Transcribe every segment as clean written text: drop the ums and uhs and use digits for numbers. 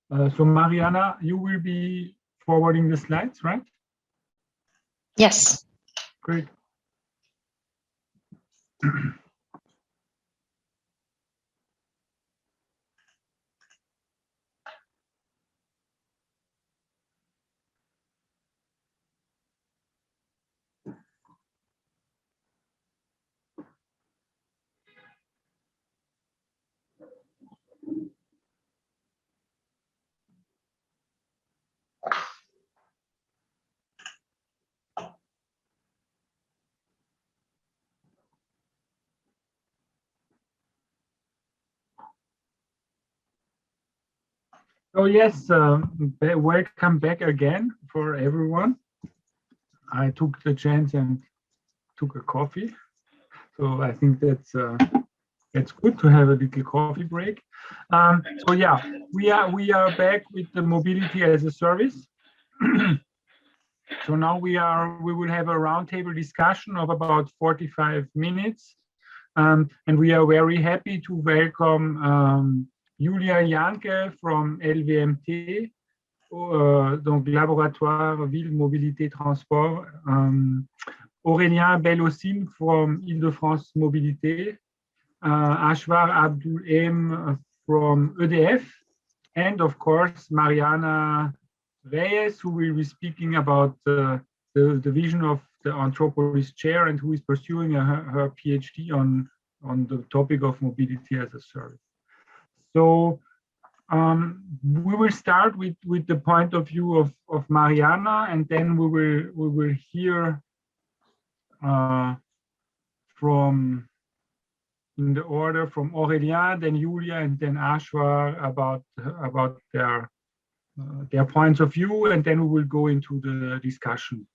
So Mariana, you will be forwarding the slides, right? Yes. Great. So yes, welcome back again for everyone. I took the chance and took a coffee. So I think that's good to have a little coffee break. So yeah, we are back with the mobility as a service. So now we will have a roundtable discussion of about 45 minutes, and we are very happy to welcome Julia Janke from LVMT, donc Laboratoire Ville Mobilité Transport, Aurélien Bellocine from Île-de-France Mobilité, Ashvar Abdul M from EDF, and of course Mariana Reyes, who will be speaking about the vision of the Anthropolis Chair and who is pursuing her PhD on the topic of mobility as a service. So we will start with the point of view of Mariana, and then we will hear from, in the order, from Aurélien, then Julia, and then Ashvar about their points of view, and then we will go into the discussion.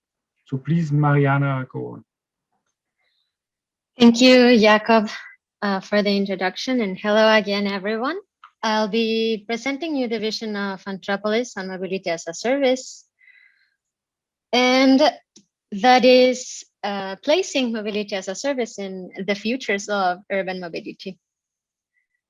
So please, Mariana, go on. Thank you, Jakob, for the introduction, and hello again, everyone. I'll be presenting you the vision of Anthropolis on mobility as a service, and that is placing mobility as a service in the futures of urban mobility.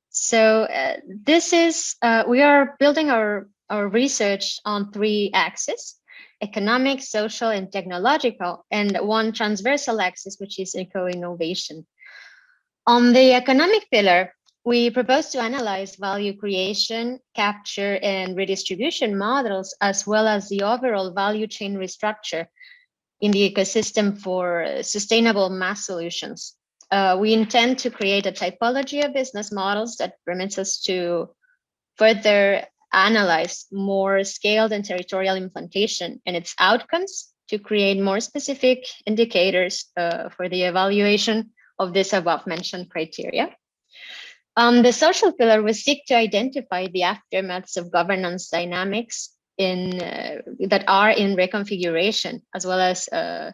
So this is, we are building our research on 3 axes: economic, social, and technological, and one transversal axis, which is eco-innovation. On the economic pillar, we propose to analyze value creation, capture, and redistribution models, as well as the overall value chain restructure in the ecosystem for sustainable MaaS solutions. We intend to create a typology of business models that permits us to further analyze more scaled and territorial implementation and its outcomes to create more specific indicators for the evaluation of this above mentioned criteria. On the social pillar, we seek to identify the aftermaths of governance dynamics that are in reconfiguration, as well as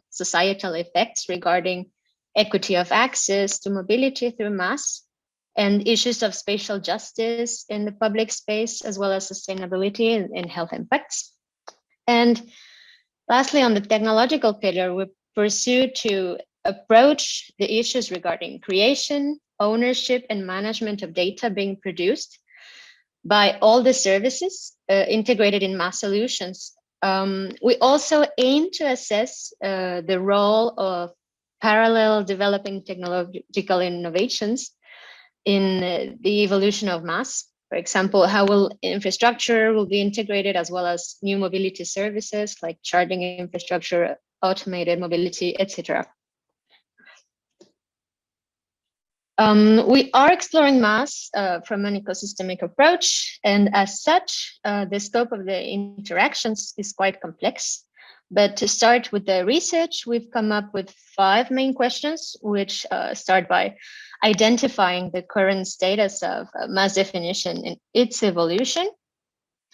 societal effects regarding equity of access to mobility through MaaS, and issues of spatial justice in the public space, as well as sustainability and health impacts. And lastly, on the technological pillar, we pursue to approach the issues regarding creation, ownership, and management of data being produced by all the services integrated in MaaS solutions. We also aim to assess the role of parallel developing technological innovations in the evolution of MaaS. For example, how will infrastructure will be integrated, as well as new mobility services like charging infrastructure, automated mobility, etc. We are exploring MaaS from an ecosystemic approach, and as such, the scope of the interactions is quite complex. But to start with the research, we've come up with 5 main questions, which start by identifying the current status of MaaS definition and its evolution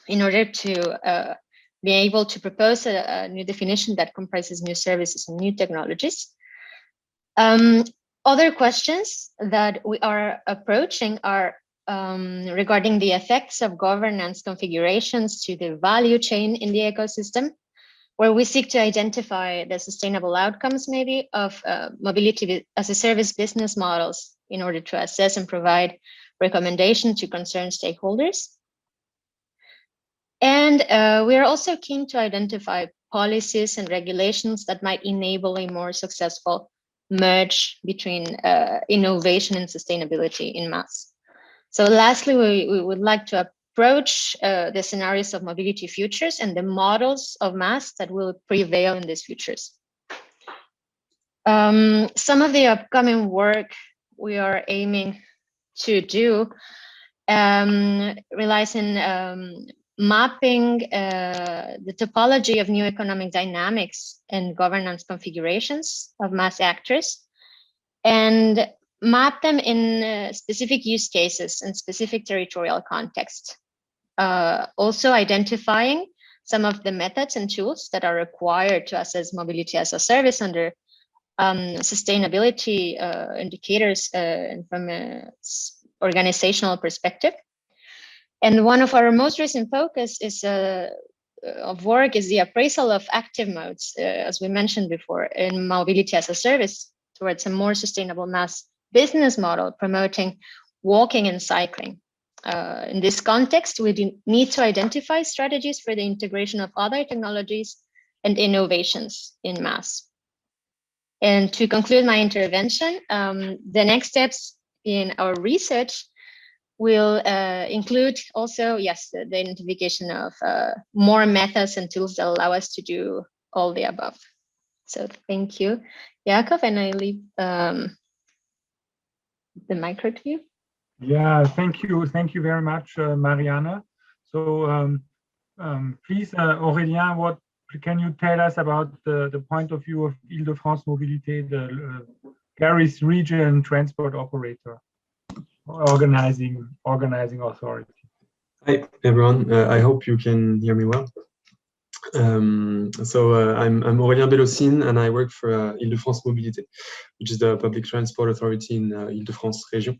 in order to be able to propose a new definition that comprises new services and new technologies. Other questions that we are approaching are regarding the effects of governance configurations to the value chain in the ecosystem, where we seek to identify the sustainable outcomes maybe of mobility as a service business models in order to assess and provide recommendations to concerned stakeholders. And we are also keen to identify policies and regulations that might enable a more successful merge between innovation and sustainability in MaaS. So lastly, we would like to approach the scenarios of mobility futures and the models of MaaS that will prevail in these futures. Some of the upcoming work we are aiming to do relies in mapping the topology of new economic dynamics and governance configurations of MaaS actors, and map them in specific use cases and specific territorial context. Also identifying some of the methods and tools that are required to assess mobility as a service under sustainability indicators and from an organizational perspective. And one of our most recent focus is of work is the appraisal of active modes, as we mentioned before, in mobility as a service towards a more sustainable MaaS business model promoting walking and cycling. In this context, we need to identify strategies for the integration of other technologies and innovations in MaaS. And to conclude my intervention, the next steps in our research will include also, yes, the identification of more methods and tools that allow us to do all the above. So thank you, Jakob, and I leave the micro to you. Yeah, thank you very much, Mariana. So please, Aurélien, what can you tell us about the point of view of Île-de-France Mobilité, the Paris region transport operator, organizing authority? Hi, everyone. I hope you can hear me well. I'm Aurélien Bellocine, and I work for Île-de-France Mobilité, which is the public transport authority in Île-de-France region.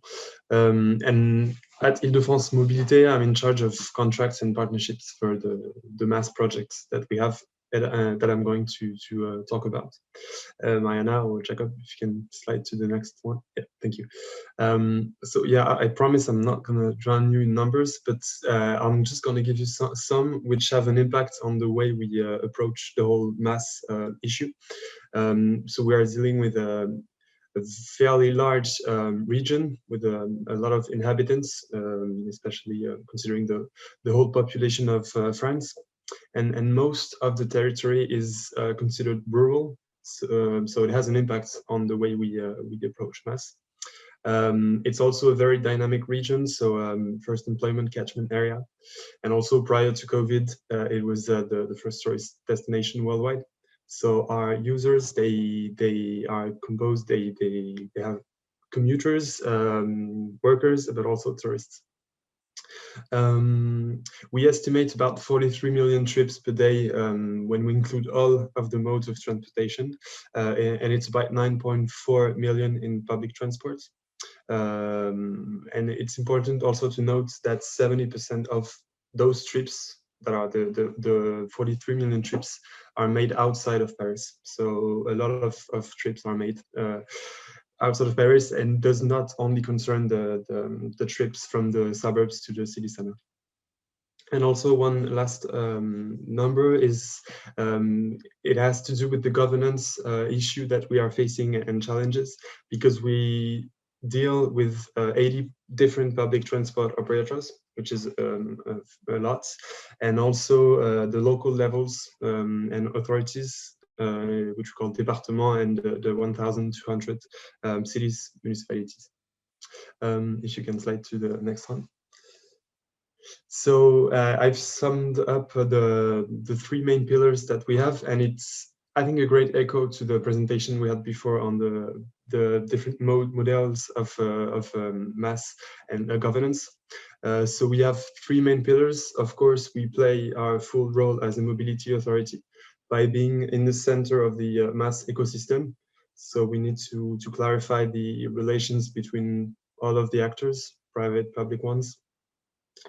And at Île-de-France Mobilité, I'm in charge of contracts and partnerships for the MaaS projects that we have that I'm going to talk about. Mariana or Jacob, if you can slide to the next one. Yeah, thank you. So yeah, I promise I'm not going to drown you in numbers, but I'm just going to give you some which have an impact on the way we approach the whole MaaS issue. So we are dealing with a fairly large region with a lot of inhabitants, especially considering the whole population of France. And most of the territory is considered rural, so it has an impact on the way we approach MaaS. It's also a very dynamic region, so first employment catchment area, and also prior to COVID, it was the first choice destination worldwide. So our users, they are composed, they have commuters, workers, but also tourists. We estimate about 43 million trips per day when we include all of the modes of transportation, and it's about 9.4 million in public transport. And it's important also to note that 70% of those trips that are the 43 million trips are made outside of Paris. So a lot of trips are made outside of Paris, and does not only concern the trips from the suburbs to the city center. And also one last number is, it has to do with the governance issue that we are facing and challenges, because we deal with 80 different public transport operators, which is a lot, and also the local levels and authorities, which we call département, and the 1,200 cities, municipalities. If you can slide to the next one. So I've summed up the three main pillars that we have, and it's, I think, a great echo to the presentation we had before on the different models of MaaS and governance. So we have three main pillars. Of course, we play our full role as a mobility authority by being in the center of the MaaS ecosystem. So we need to clarify the relations between all of the actors, private, public ones.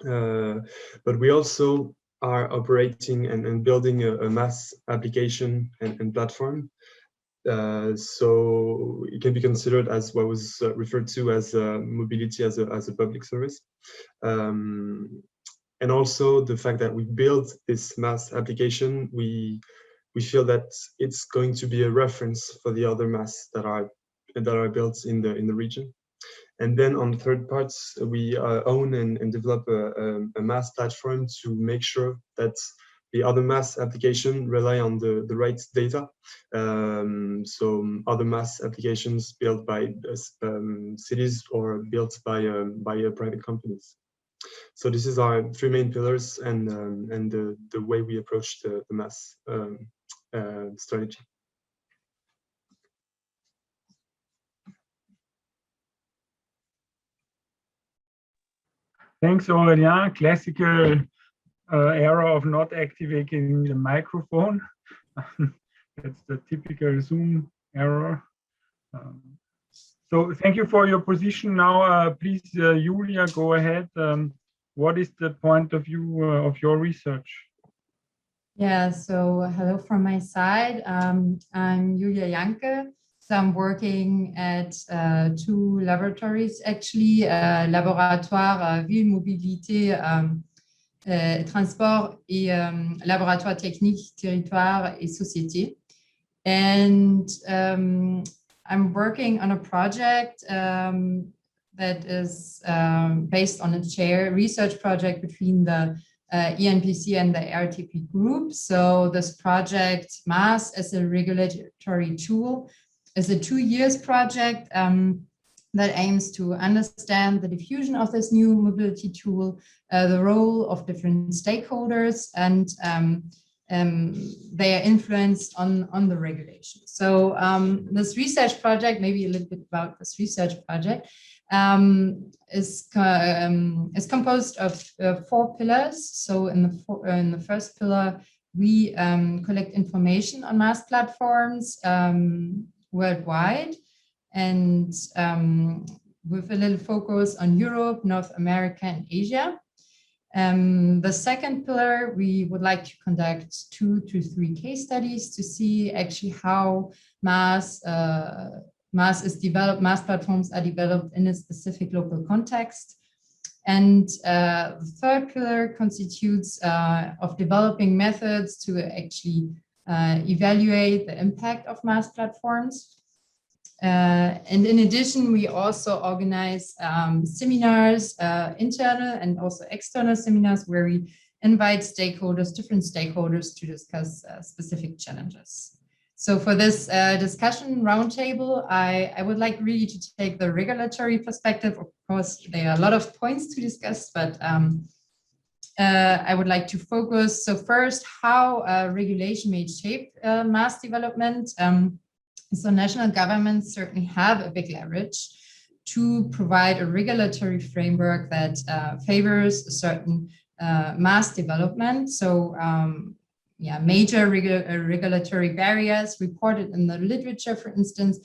But we also are operating and building a MaaS application and platform. So it can be considered as what was referred to as mobility as a public service. And also the fact that we built this MaaS application, we feel that it's going to be a reference for the other MaaS that are built in the region. And then on the third part, we own and develop a MaaS platform to make sure that the other MaaS application rely on the right data. So other MaaS applications built by cities or built by private companies. So this is our three main pillars and the way we approach the MaaS strategy. Thanks, Aurélien. Classical error of not activating the microphone. That's the typical Zoom error. So thank you for your position. Now, please, Julia, go ahead. What is the point of view of your research? Yeah, so hello from my side. I'm Julia Janke. So I'm working at two laboratories, actually, Laboratoire Ville, Mobilité, Transport et Laboratoire Technique, Territoire et Société. And I'm working on a project that is based on a research project between the ENPC and the RTP group. So this project, MaaS, as a regulatory tool, is a 2 years project that aims to understand the diffusion of this new mobility tool, the role of different stakeholders, and their influence on the regulation. So this research project, maybe a little bit about this research project, is composed of 4 pillars. So in the first pillar, we collect information on MaaS platforms worldwide, and with a little focus on Europe, North America, and Asia. The second pillar, we would like to conduct 2 to 3 case studies to see actually how MaaS is developed, MaaS platforms are developed in a specific local context. And the third pillar constitutes of developing methods to actually evaluate the impact of MaaS platforms. And in addition, we also organize seminars, internal and also external seminars, where we invite stakeholders, different stakeholders, to discuss specific challenges. So for this discussion roundtable, I would like really to take the regulatory perspective. Of course, there are a lot of points to discuss, but I would like to focus. So first, how regulation may shape MaaS development. So national governments certainly have a big leverage to provide a regulatory framework that favors a certain MaaS development. So yeah, major regulatory barriers reported in the literature, for instance,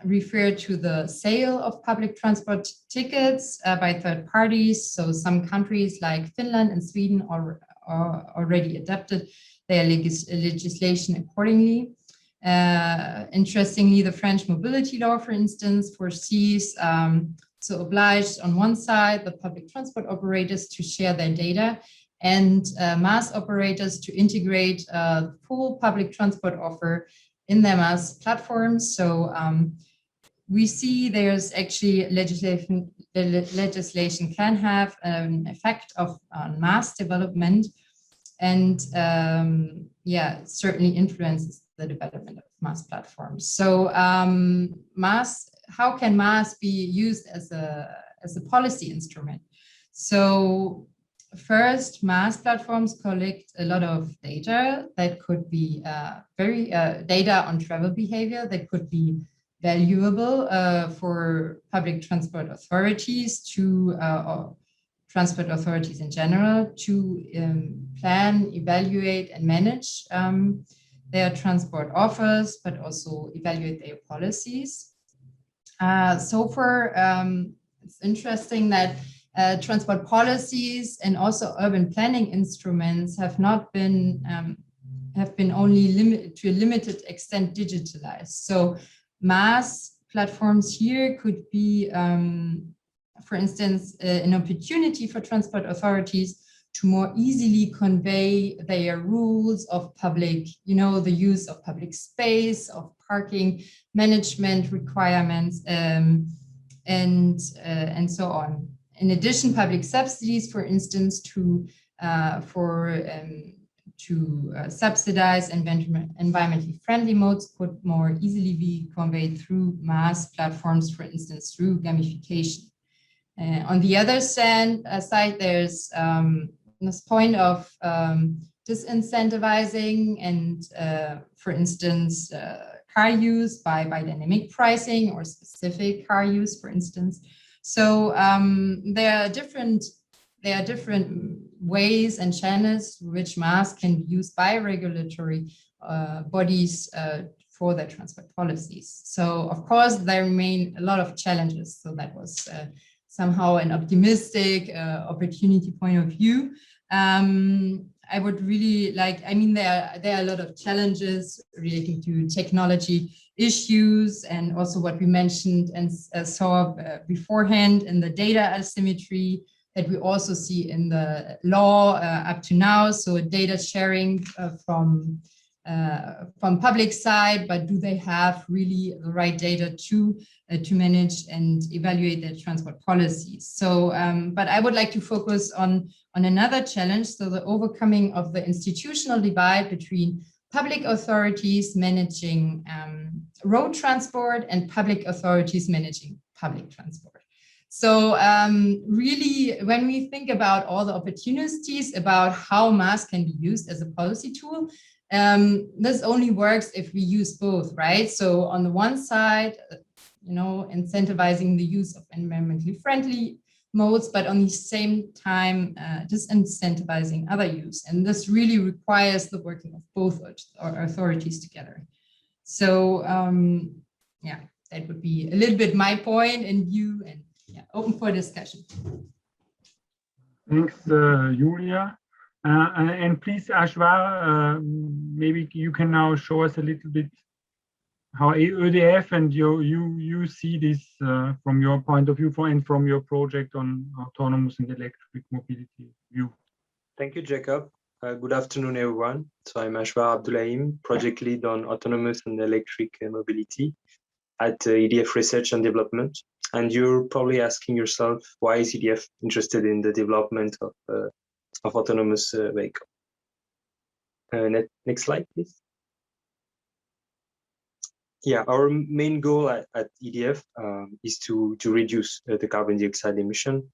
refer to the sale of public transport tickets by third parties. So some countries like Finland and Sweden are already adapted their legislation accordingly. Interestingly, the French mobility law, for instance, foresees to oblige on one side the public transport operators to share their data, and MaaS operators to integrate full public transport offer in their MaaS platforms. So we see there's actually legislation can have an effect on MaaS development, and yeah, it certainly influences the development of MaaS platforms. So how can MaaS be used as a policy instrument? So first, MaaS platforms collect a lot of data that could be data on travel behavior that could be valuable for public transport authorities or transport authorities in general to plan, evaluate, and manage their transport offers, but also evaluate their policies. So far, it's interesting that transport policies and also urban planning instruments have not been only limited to a limited extent digitalized. So MaaS platforms here could be for instance, an opportunity for transport authorities to more easily convey their rules of public, the use of public space, of parking management requirements, and so on. In addition, public subsidies, for instance, to subsidize environmentally friendly modes could more easily be conveyed through MaaS platforms, for instance, through gamification. On the other side, there's this point of disincentivizing and, for instance, car use by dynamic pricing or specific car use, for instance. So there are different ways and channels which MaaS can be used by regulatory bodies for their transport policies. So of course there remain a lot of challenges. So that was somehow an optimistic opportunity point of view. I would really like, there are a lot of challenges relating to technology issues and also what we mentioned and saw beforehand in the data asymmetry that we also see in the law up to now. So data sharing from public side, but do they have really the right data to manage and evaluate their transport policies? So, but I would like to focus on another challenge, so the overcoming of the institutional divide between public authorities managing road transport and public authorities managing public transport. So really, when we think about all the opportunities about how MaaS can be used as a policy tool, this only works if we use both, right? So on the one side, incentivizing the use of environmentally friendly modes, but on the same time, disincentivizing other use. And this really requires the working of both authorities together. So yeah, that would be a little bit my point in view, and yeah, open for discussion. Thanks, Julia. And please, Ashvar, maybe you can now show us a little bit how EDF and you see this from your point of view and from your project on autonomous and electric mobility view. Thank you, Jacob. Good afternoon, everyone. So I'm Ashvar Abdullahim, project lead on autonomous and electric mobility at EDF Research and Development. And you're probably asking yourself, why is EDF interested in the development of autonomous vehicle? Next slide, please. Yeah, our main goal at EDF is to reduce the carbon dioxide emission.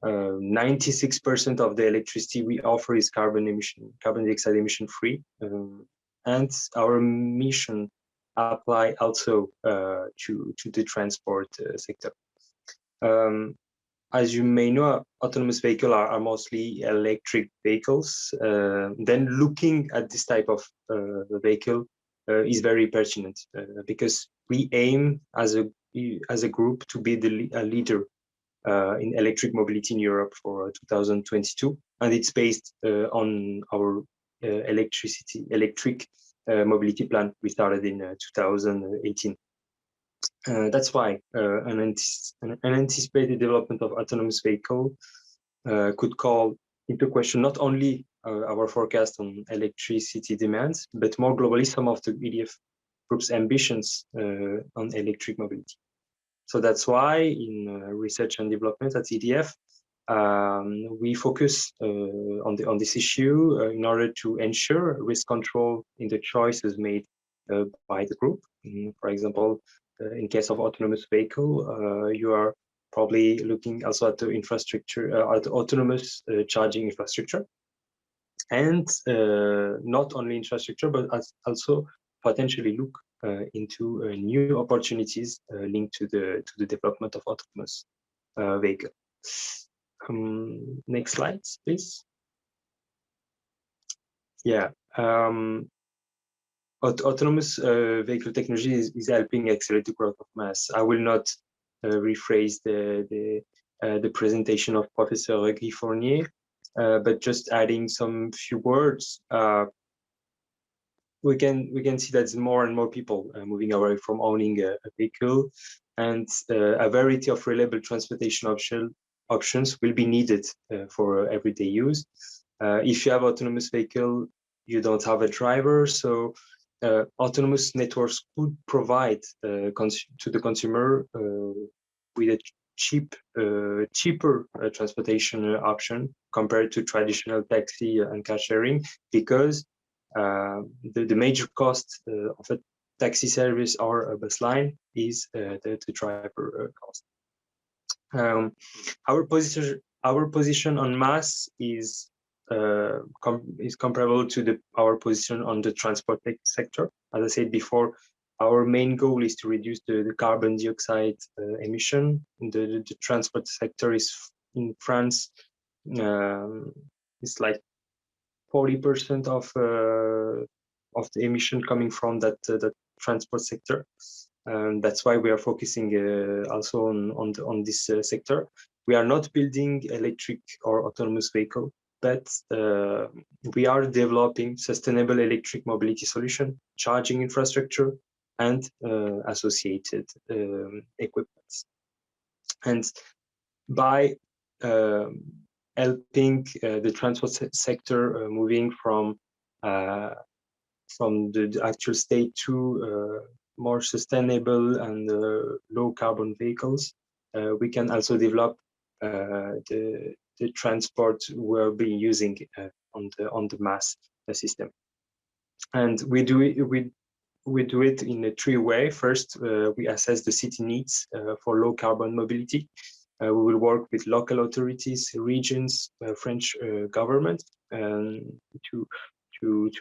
96% of the electricity we offer is carbon dioxide emission free, and our mission apply also to the transport sector. As you may know, autonomous vehicles are mostly electric vehicles. Then looking at this type of vehicle is very pertinent because we aim as a group to be a leader in electric mobility in Europe for 2022, and it's based on our electric mobility plan we started in 2018. That's why an anticipated development of autonomous vehicle could call into question not only our forecast on electricity demands, but more globally some of the EDF group's ambitions on electric mobility. So that's why in research and development at EDF, we focus on this issue in order to ensure risk control in the choices made by the group. For example, in case of autonomous vehicle, you are probably looking also at the infrastructure, at the autonomous charging infrastructure, and not only infrastructure, but also potentially look into new opportunities linked to the development of autonomous vehicle. Next slides, please. Yeah, autonomous vehicle technology is helping accelerate the growth of MaaS. I will not rephrase the presentation of Professor Guy Fournier, but just adding some few words. We can see that more and more people moving away from owning a vehicle and a variety of reliable transportation options will be needed for everyday use. If you have autonomous vehicle, you don't have a driver, so autonomous networks could provide to the consumer with a cheaper transportation option compared to traditional taxi and car sharing, because the major cost of a taxi service or a bus line is the driver cost. Our position on MaaS is comparable to our position on the transport sector. As I said before, our main goal is to reduce the carbon dioxide emission. The transport sector is in France. It's like 40% of the emission coming from that transport sector. That's why we are focusing also on this sector. We are not building electric or autonomous vehicle, but we are developing sustainable electric mobility solution, charging infrastructure, and associated equipments. And by helping the transport sector moving from the actual state to more sustainable and low carbon vehicles, we can also develop the transport we'll be using on the MaaS system. And we do it in a three way. First, we assess the city needs for low carbon mobility. We will work with local authorities, regions, French government, to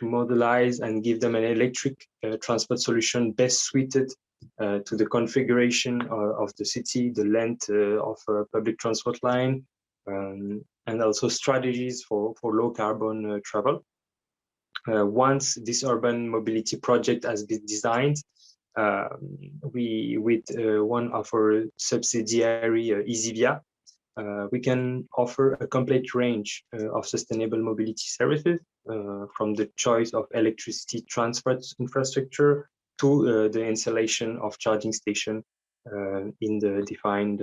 modelize and give them an electric transport solution best suited to the configuration of the city, the length of a public transport line, and also strategies for low carbon travel. Once this urban mobility project has been designed, we, with one of our subsidiary, Easyvia, we can offer a complete range of sustainable mobility services, from the choice of electricity transport infrastructure to the installation of charging station in the defined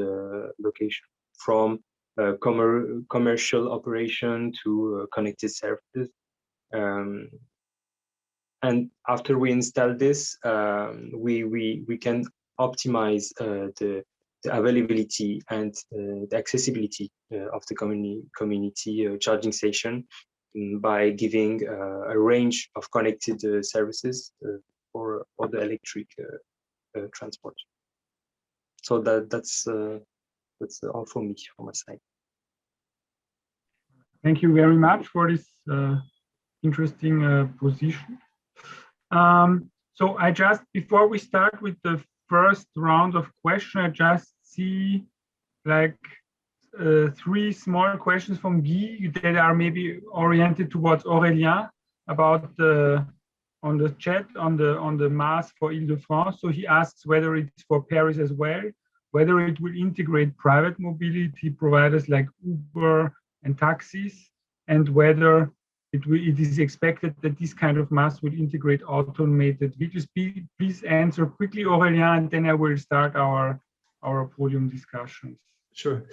location, from commercial operation to connected services. And after we install this, we can optimize the availability and the accessibility of the community charging station by giving a range of connected services for the electric transport. So that's all for me, from my side. Thank you very much for this interesting position. So I just, before we start with the first round of questions, I just see like 3 small questions from Guy that are maybe oriented towards Aurélien about on the chat on the MaaS for Ile-de-France. So he asks whether it's for Paris as well, whether it will integrate private mobility providers like Uber and taxis, and whether it is expected that this kind of MaaS will integrate automated vehicles. Please answer quickly, Aurélien, and then I will start our podium discussions. Sure.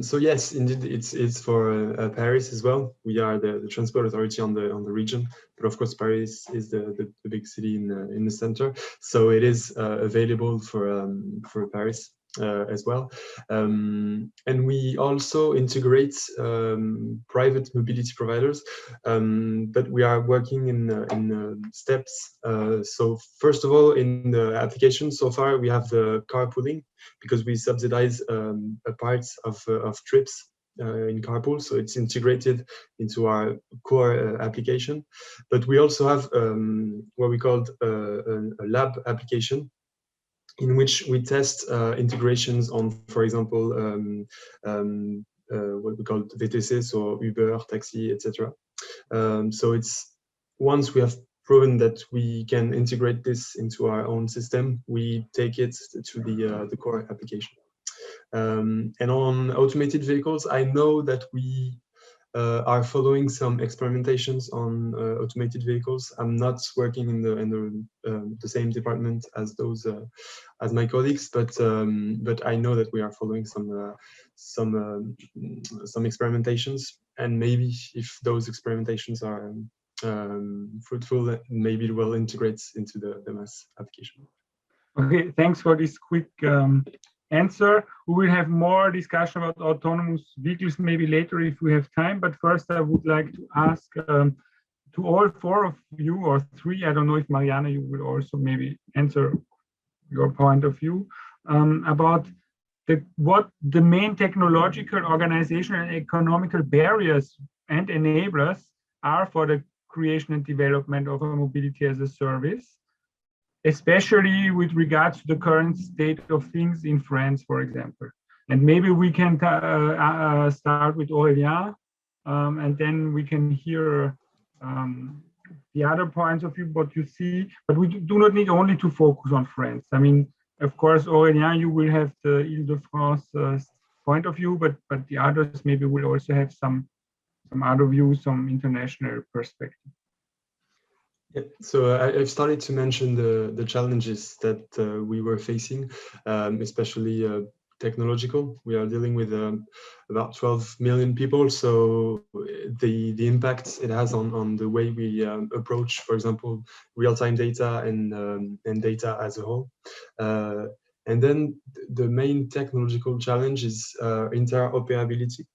So yes, indeed, it's for Paris as well. We are the transport authority on the region, but of course Paris is the big city in the center. So it is available for Paris as well. And we also integrate private mobility providers, but we are working in steps. So first of all, in the application so far, we have the carpooling, because we subsidize a part of trips in carpool, so it's integrated into our core application. But we also have what we called a lab application, in which we test integrations on, for example, what we call VTC, so Uber, taxi, etc. So it's, once we have proven that we can integrate this into our own system, we take it to the core application. And on automated vehicles, I know that we are following some experimentations on automated vehicles. I'm not working in the same department as those as my colleagues, but I know that we are following some experimentations, and maybe if those experimentations are fruitful, maybe it will integrate into the MaaS application. Okay, thanks for this quick answer. We will have more discussion about autonomous vehicles maybe later if we have time, but first I would like to ask to all four of you, or three, I don't know if Mariana, you will also maybe answer your point of view about what the main technological, organizational, and economical barriers and enablers are for the creation and development of a mobility as a service, especially with regards to the current state of things in France, for example. And maybe we can start with Aurélien, and then we can hear the other points of view, what you see. But we do not need only to focus on France. I mean, of course, Aurélien, you will have the Ile-de-France point of view, but the others maybe will also have some other views, some international perspective. Yeah, so I've started to mention the challenges that we were facing, especially technological. We are dealing with about 12 million people, so the impact it has on the way we approach, for example, real-time data and data as a whole. And then the main technological challenge is interoperability.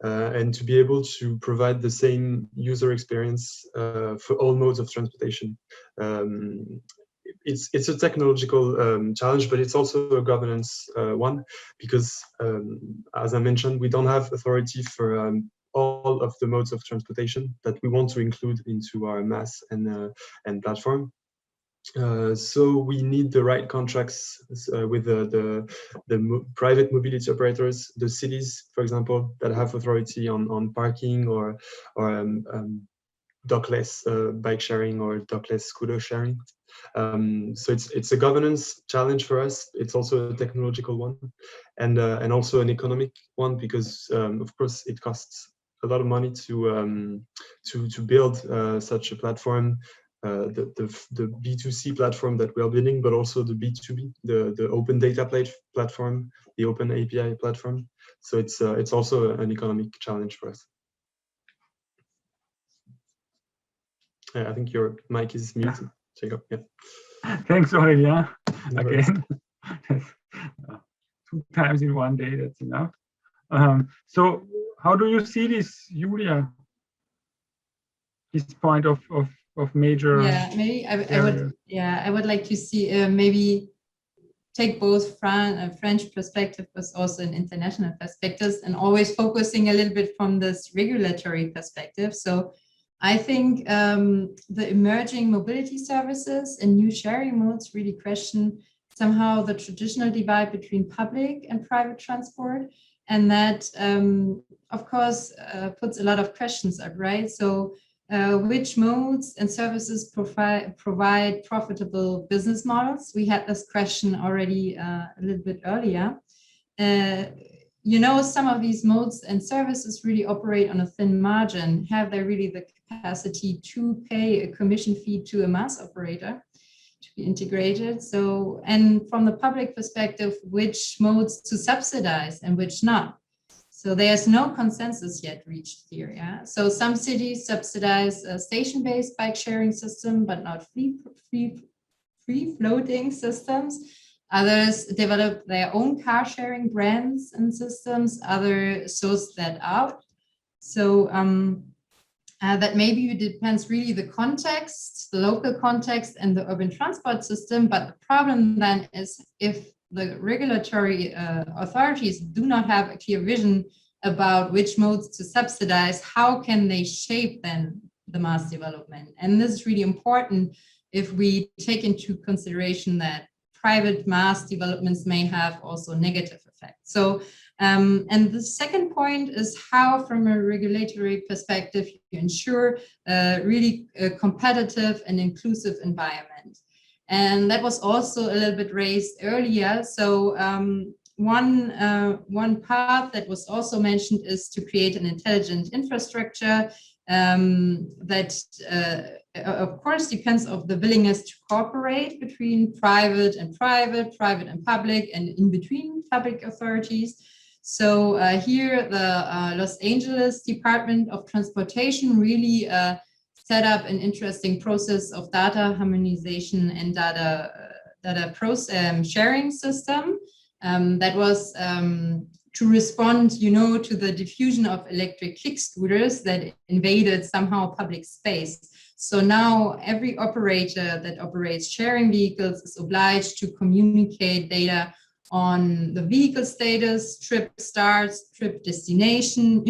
And to be able to provide the same user experience for all modes of transportation. It's a technological challenge, but it's also a governance one, because as I mentioned, we don't have authority for all of the modes of transportation that we want to include into our MaaS and platform. So we need the right contracts with the private mobility operators, the cities, for example, that have authority on parking or dockless bike sharing or dockless scooter sharing. So it's a governance challenge for us. It's also a technological one, and also an economic one, because of course it costs a lot of money to build such a platform. The B2C platform that we are building, but also the B2B, the open data platform, the open API platform. So it's also an economic challenge for us. I think your mic is muted, Jacob. Yeah. Thanks, Aurélien. Again, 2 times in one day, that's enough. So how do you see this, Julia? This point of major. Yeah, maybe I would like to see maybe take both French perspective, but also an international perspectives, and always focusing a little bit from this regulatory perspective. So I think the emerging mobility services and new sharing modes really question somehow the traditional divide between public and private transport, and that of course puts a lot of questions up, right? So which modes and services provide profitable business models? We had this question already a little bit earlier. You know, some of these modes and services really operate on a thin margin. Have they really the capacity to pay a commission fee to a MaaS operator to be integrated? So, and from the public perspective, which modes to subsidize and which not? So there's no consensus yet reached here. Yeah. So some cities subsidize a station-based bike sharing system, but not free floating systems. Others develop their own car sharing brands and systems. Others source that out. So that maybe depends really the context, the local context, and the urban transport system. But the problem then is if the regulatory authorities do not have a clear vision about which modes to subsidize, how can they shape then the MaaS development? And this is really important if we take into consideration that private MaaS developments may have also negative effects. So, and the second point is how, from a regulatory perspective, you ensure really a competitive and inclusive environment. And that was also a little bit raised earlier. So one path that was also mentioned is to create an intelligent infrastructure that, of course, depends on the willingness to cooperate between private and public, and in between public authorities. So here, the Los Angeles Department of Transportation really set up an interesting process of data harmonization and data sharing system that was to respond, to the diffusion of electric kick scooters that invaded somehow public space. So now every operator that operates sharing vehicles is obliged to communicate data on the vehicle status, trip starts, trip destination,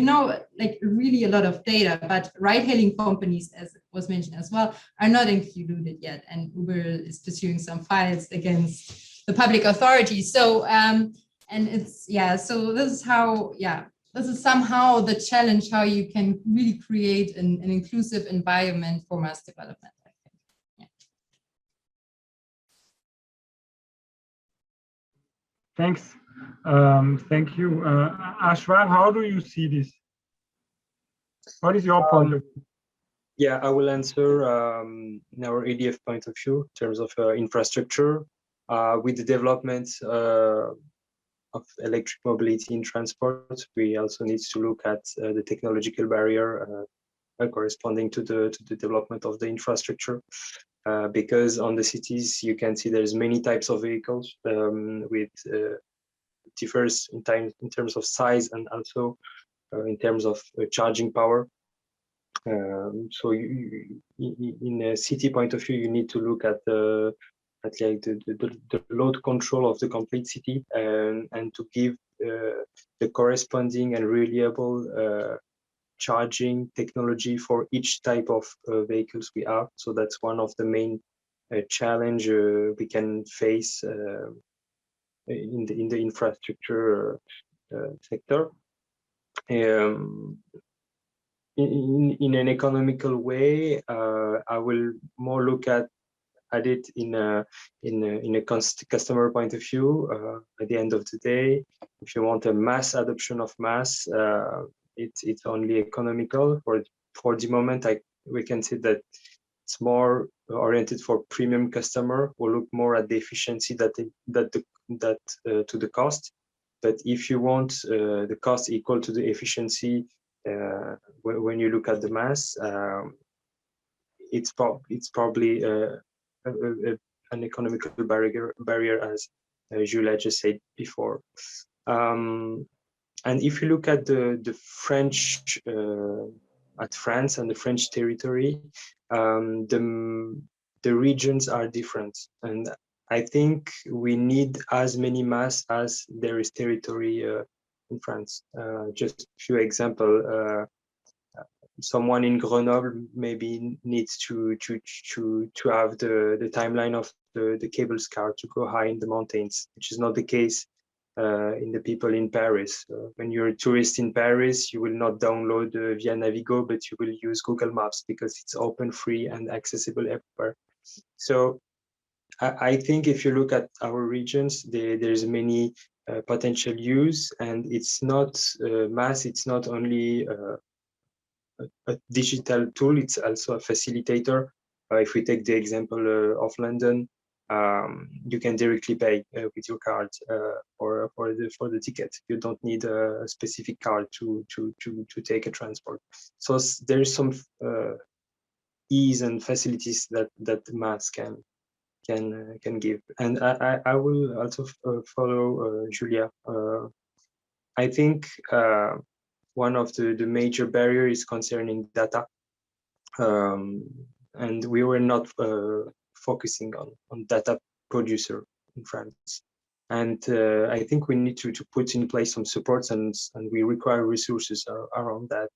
like really a lot of data, but ride-hailing companies, as was mentioned as well, are not included yet. And Uber is pursuing some files against the public authorities. So, and it's, so this is how, this is somehow the challenge, how you can really create an inclusive environment for MaaS development. Thanks. Thank you. Ashvar, how do you see this? What is your point of view? Yeah, I will answer in our ADF point of view in terms of infrastructure. With the development of electric mobility in transport, we also need to look at the technological barrier corresponding to the development of the infrastructure. Because on the cities, you can see there's many types of vehicles with differs in terms of size and also in terms of charging power. So in a city point of view, you need to look at the load control of the complete city and to give the corresponding and reliable charging technology for each type of vehicles we have. So that's one of the main challenge we can face in the infrastructure sector. In an economical way, I will more look at it in a customer point of view. At the end of the day, if you want a mass adoption of MaaS, it's only economical. For the moment, we can say that it's more oriented for premium customer who look more at the efficiency to the cost. But if you want the cost equal to the efficiency, when you look at the MaaS, it's probably an economical barrier, as Julia just said before. And if you look at the French, at France and the French territory, the regions are different. And I think we need as many MaaS as there is territory in France. Just a few examples. Someone in Grenoble maybe needs to have the timeline of the cables car to go high in the mountains, which is not the case in the people in Paris. When you're a tourist in Paris, you will not download via Navigo, but you will use Google Maps because it's open, free, and accessible everywhere. So I think if you look at our regions, there's many potential use, and it's not MaaS. It's not only a digital tool; it's also a facilitator. If we take the example of London, you can directly pay with your card for the ticket. You don't need a specific card to take a transport. So there is some ease and facilities that MaaS can give. And I will also follow Julia. I think one of the major barriers is concerning data, and we were not focusing on data producer in France. And I think we need to put in place some supports, and we require resources around that.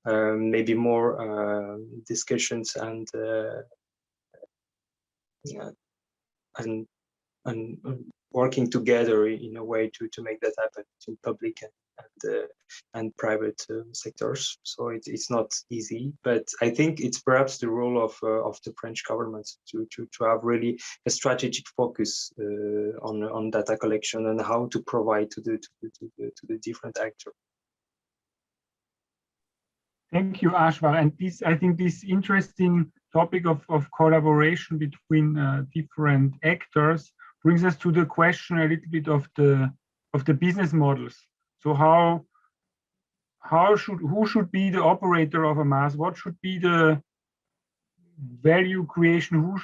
Maybe more discussions and working together in a way to make that happen in public and and private sectors. So it's not easy, but I think it's perhaps the role of the French government to have really a strategic focus on data collection and how to provide to the different actors. Thank you, Ashvar. And this, I think, this interesting topic of collaboration between different actors brings us to the question a little bit of the business models. So who should be the operator of a MaaS? What should be the value creation?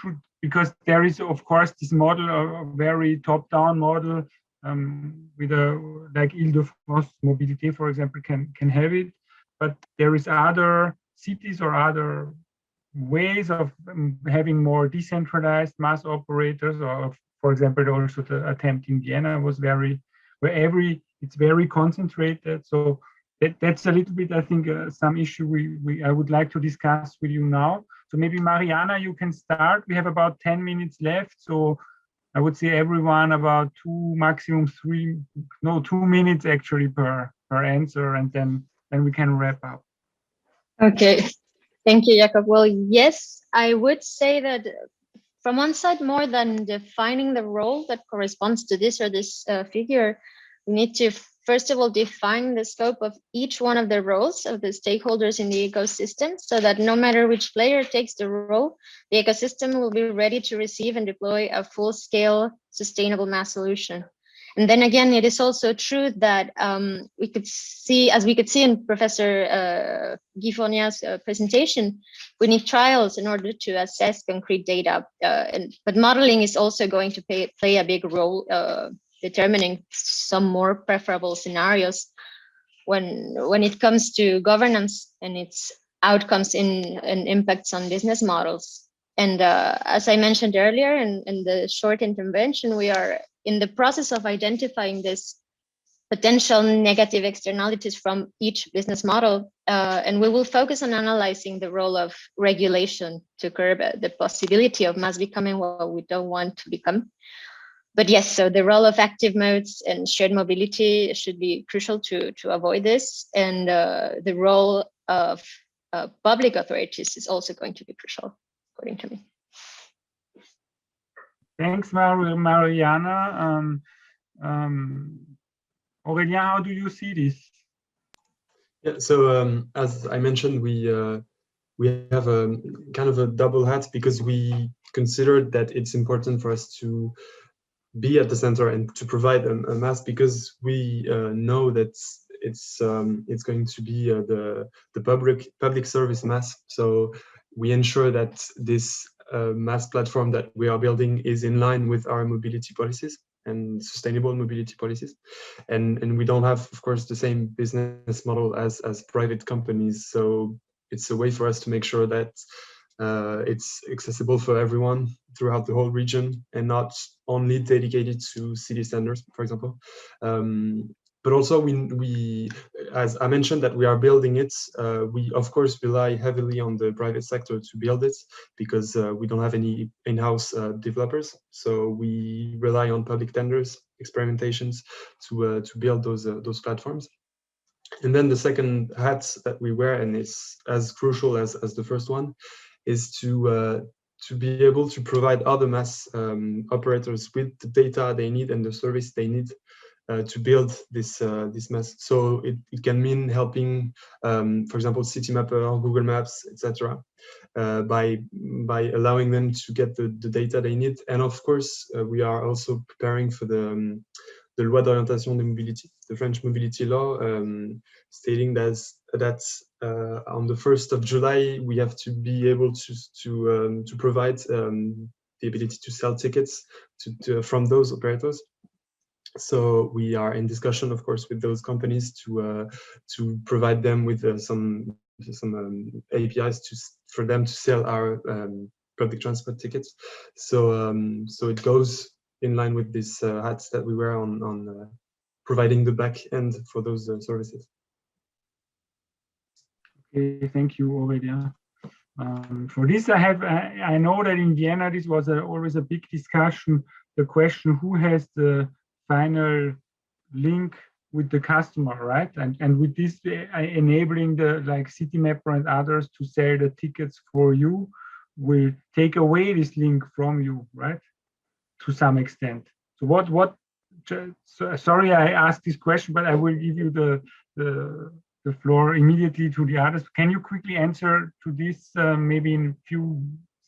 Because there is, of course, this model, a very top-down model, with like Île-de-France Mobilité, for example, can have it. But there is other cities or other ways of having more decentralized MaaS operators, or for example, also the attempt in Vienna was it's very concentrated. So that's a little bit, I think, some issue I would like to discuss with you now. So maybe Mariana, you can start. We have about 10 minutes left. So I would say everyone about 2 minutes actually per answer, and then we can wrap up. Okay, thank you, Jakob. Well, yes, I would say that from one side, more than defining the role that corresponds to this or this figure, we need to first of all define the scope of each one of the roles of the stakeholders in the ecosystem, so that no matter which player takes the role, the ecosystem will be ready to receive and deploy a full-scale sustainable MaaS solution. And then again, it is also true that we could see in Professor Guy Fournier's presentation, we need trials in order to assess concrete data. But modeling is also going to play a big role, determining some more preferable scenarios when it comes to governance and its outcomes and impacts on business models. And as I mentioned earlier in the short intervention, we are in the process of identifying this potential negative externalities from each business model. And we will focus on analyzing the role of regulation to curb the possibility of MaaS becoming what we don't want to become. But yes, so the role of active modes and shared mobility should be crucial to avoid this. And the role of public authorities is also going to be crucial, according to me. Thanks, Mariana. Aurélien, how do you see this? Yeah, so as I mentioned, we have a kind of a double hat, because we considered that it's important for us to be at the center and to provide a MaaS, because we know that it's going to be the public service MaaS. So we ensure that this MaaS platform that we are building is in line with our mobility policies and sustainable mobility policies, and we don't have, of course, the same business model as private companies. So it's a way for us to make sure that it's accessible for everyone throughout the whole region, and not only dedicated to city centers, for example. But also, we, as I mentioned, that we are building it. We of course rely heavily on the private sector to build it, because we don't have any in-house developers. So we rely on public tenders, experimentations to build those platforms. And then the second hat that we wear, and it's as crucial as the first one, is to be able to provide other MaaS operators with the data they need and the service they need to build this MaaS. So it can mean helping, for example, Citymapper, Google Maps, etc., by allowing them to get the data they need. And of course, we are also preparing for the Loi d'orientation des mobilités, the French mobility law, stating that on the 1st of July we have to be able to provide the ability to sell tickets from those operators. So we are in discussion, of course, with those companies to provide them with some APIs for them to sell our public transport tickets. So it goes in line with these hats that we wear on providing the back end for those services. Okay, thank you, Aurélien. For this, I know that in Vienna this was always a big discussion. The question: who has the final link with the customer, right? And with this enabling the like Citymapper and others to sell the tickets for you will take away this link from you, right? To some extent. So sorry I asked this question, but I will give you the floor immediately to the others. Can you quickly answer to this, maybe in a few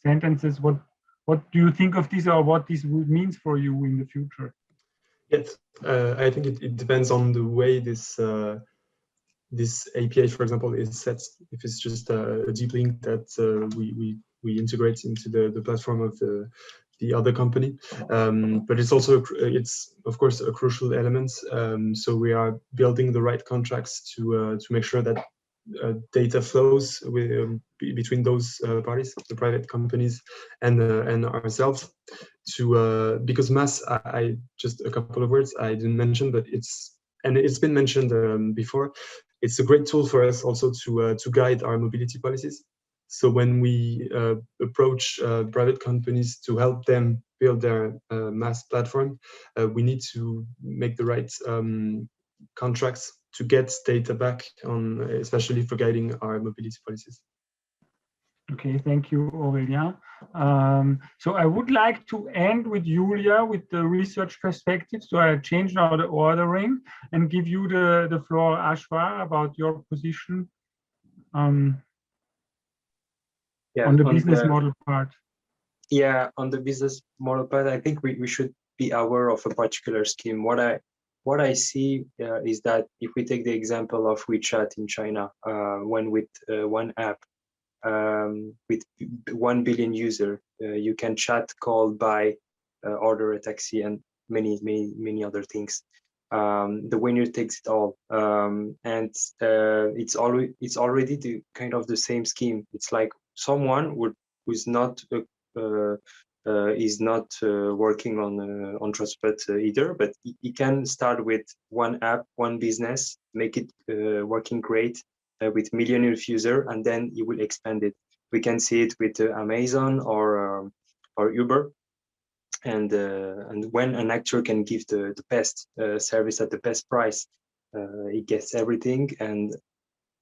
sentences? What do you think of this, or what this means for you in the future? Yes, I think it depends on the way this this API, for example, is set. If it's just a deep link that we integrate into the platform of the other company, but it's also it's of course a crucial element. So we are building the right contracts to make sure that data flows between those parties, the private companies and ourselves. Because MaaS, I just a couple of words I didn't mention, but it's been mentioned before. It's a great tool for us also to guide our mobility policies. So when we approach private companies to help them build their MaaS platform, we need to make the right contracts to get data back on, especially for guiding our mobility policies. Okay, thank you, Aurélien. So I would like to end with Julia with the research perspective. So I change now the ordering and give you the floor, Ashvar, about your position on the business model part. Yeah, on the business model part, I think we should be aware of a particular scheme. What I see is that if we take the example of WeChat in China, when with one app, with 1 billion user, you can chat, call, buy, order a taxi, and many other things. The winner takes it all, and it's already the kind of the same scheme. It's like someone who's not is not working on transport either, but he can start with one app, one business, make it working great with millions of users, and then he will expand it. We can see it with Amazon or Uber, and when an actor can give the best service at the best price, he gets everything. And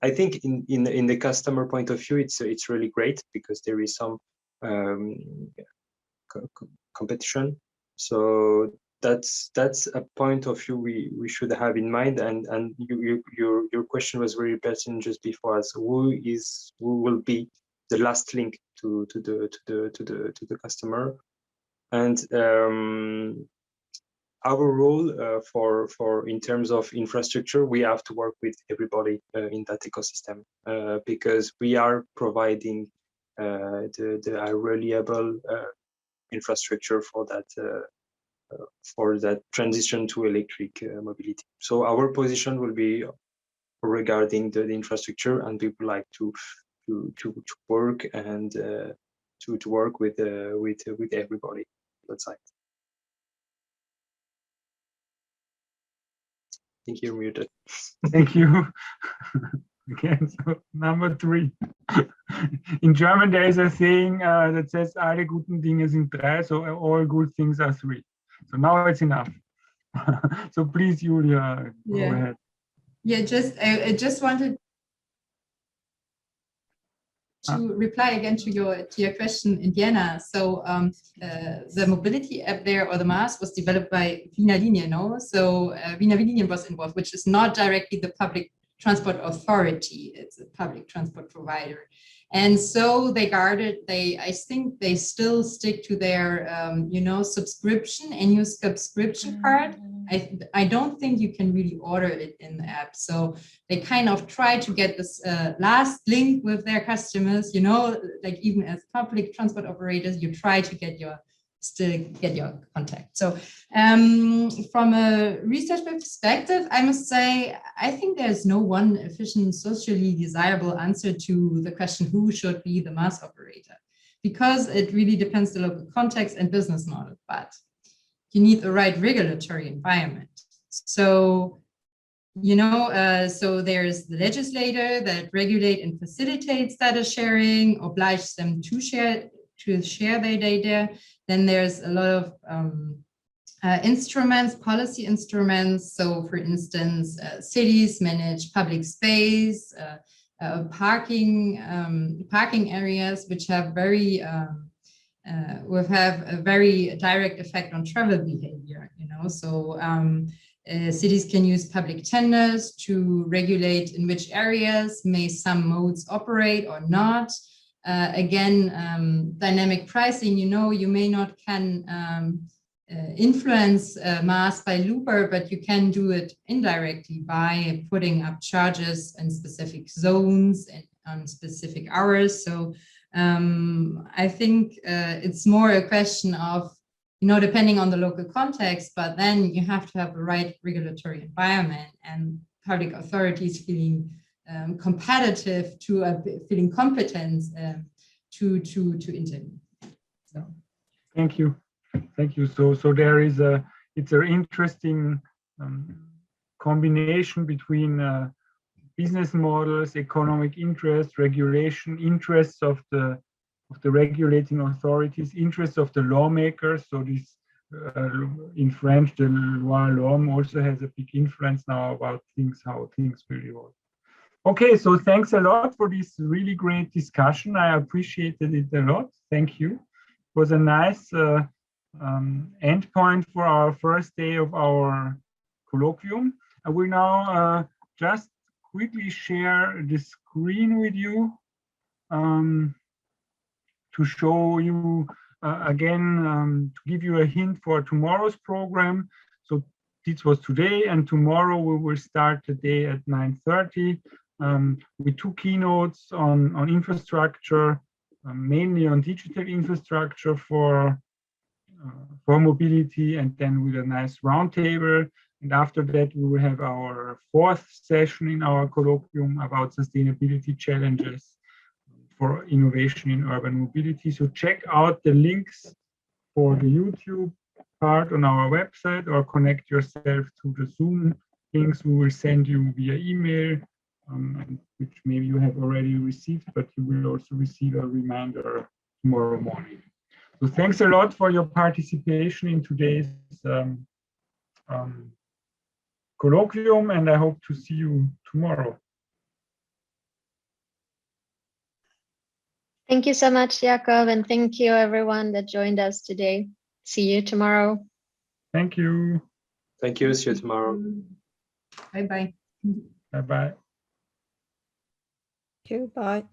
I think in the customer point of view, it's really great because there is some competition. So that's a point of view we should have in mind. And your question was very pertinent just before us. Who will be the last link to the customer? And our role for in terms of infrastructure, we have to work with everybody in that ecosystem because we are providing the reliable infrastructure for that transition to electric mobility. So our position will be regarding the infrastructure, and we would like to work and to work with everybody on that side. I think you're muted. Thank you. Again, so number 3. In German, there is a saying that says, alle guten Dinge sind 3, so all good things are 3. So now it's enough. So please, Julia, go ahead. Yeah, I just wanted to reply again to your question, Indiana. So the mobility app there, or the MaaS, was developed by Wiener Linie, no? So Wiener Linien was involved, which is not directly the public transport authority. It's a public transport provider. And so I think they still stick to their, subscription, annual subscription card. I don't think you can really order it in the app. So they kind of try to get this last link with their customers, like even as public transport operators, you try to still get your contact. So from a research perspective, I must say, I think there's no one efficient, socially desirable answer to the question, who should be the MaaS operator? Because it really depends on the local context and business model, but you need the right regulatory environment. So, so there's the legislator that regulate and facilitates data sharing, obliges them to share their data. Then there's a lot of instruments, policy instruments. So for instance, cities manage public space, parking areas, which have will have a very direct effect on travel behavior, so cities can use public tenders to regulate in which areas may some modes operate or not. Again, dynamic pricing, you may not can influence MaaS by Looper, but you can do it indirectly by putting up charges in specific zones and on specific hours. So I think it's more a question of, depending on the local context, but then you have to have the right regulatory environment and public authorities feeling competitive to feeling competent to intervene. So. Thank you. Thank you. So there is it's an interesting combination between business models, economic interest, regulation, interests of the regulating authorities, interests of the lawmakers. So this in French, the loi l'homme also has a big influence now about how things will evolve. Okay, so thanks a lot for this really great discussion. I appreciated it a lot. Thank you. It was a nice endpoint for our first day of our colloquium. I will now just quickly share the screen with you to show you again, to give you a hint for tomorrow's program. So this was today, and tomorrow we will start the day at 9:30 with two keynotes on infrastructure, mainly on digital infrastructure for mobility, and then with a nice roundtable. And after that, we will have our fourth session in our colloquium about sustainability challenges for innovation in urban mobility. So check out the links for the YouTube part on our website, or connect yourself to the Zoom links we will send you via email, which maybe you have already received, but you will also receive a reminder tomorrow morning. So thanks a lot for your participation in today's colloquium, and I hope to see you tomorrow. Thank you so much, Jakob, and thank you everyone that joined us today. See you tomorrow. Thank you. Thank you. See you tomorrow. Bye-bye. Bye-bye. Thank you. Bye.